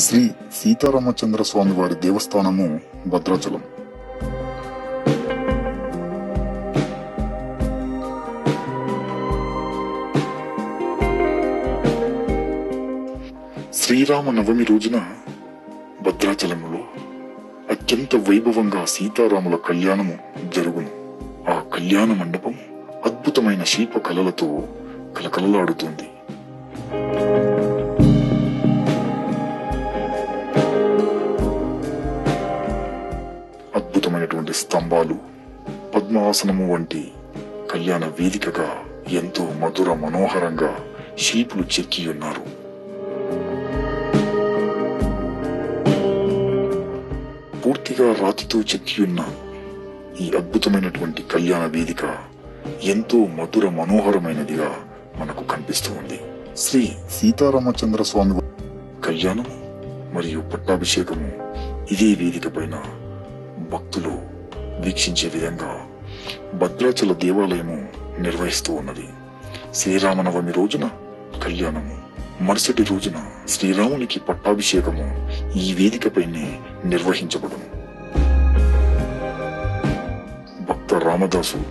శ్రీ సీతారామచంద్ర స్వామి వారి దేవస్థానము భద్రాచలం. శ్రీరామ నవమి రోజున భద్రాచలంలో అత్యంత వైభవంగా సీతారాముల కళ్యాణము జరుగును. ఆ కళ్యాణ మండపం అద్భుతమైన శిల్ప కళలతో కలకలలాడుతుంది. అద్భుతమైనటువంటి స్తంభాలు, పద్మాసనము వంటి కళ్యాణ వేదికగా ఎంతో మధుర మనోహరంగా శిల్పులు చెక్కి ఉన్నారు. పూర్తిగా రాతితో చెక్కి ఉన్న ఈ అద్భుతమైనటువంటి కళ్యాణ వేదిక ఎంతో మధుర మనోహరమైనదిగా మనకు కనిపిస్తూ ఉంది. శ్రీ సీతారామచంద్ర స్వామి కళ్యాణం మరియు పట్టాభిషేకము ఇదే వేదిక పైన భక్తులు వీక్షించే విధంగా భద్రాచల దేవాలయము నిర్వహిస్తూ ఉన్నది. శ్రీరామనవమి రోజున కళ్యాణము, మరుసటి రోజున శ్రీరామునికి పట్టాభిషేకము ఈ వేదికపైనే నిర్వహించబడును. భక్త రామదాసు,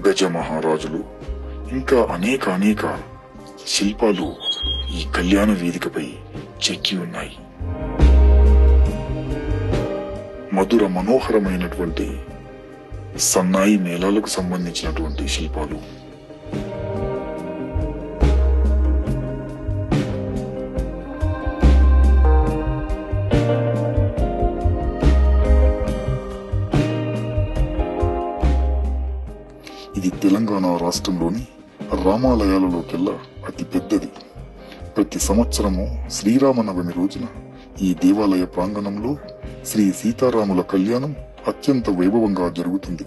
గజ మహారాజులు ఇంకా అనేక శిల్పాలు ఈ కళ్యాణ వేదికపై చెక్కి ఉన్నాయి. మధుర మనోహరమైనటువంటి సన్నాయి మేళాలకు సంబంధించినటువంటి శిల్పాలు, ఇది తెలంగాణ రాష్ట్రంలోని రామాలయాలలోకెల్లా అతి పెద్దది. ప్రతి సంవత్సరము శ్రీరామనవమి రోజున ఈ దేవాలయ ప్రాంగణంలో శ్రీ సీతారాముల కళ్యాణం అత్యంత వైభవంగా జరుగుతుంది.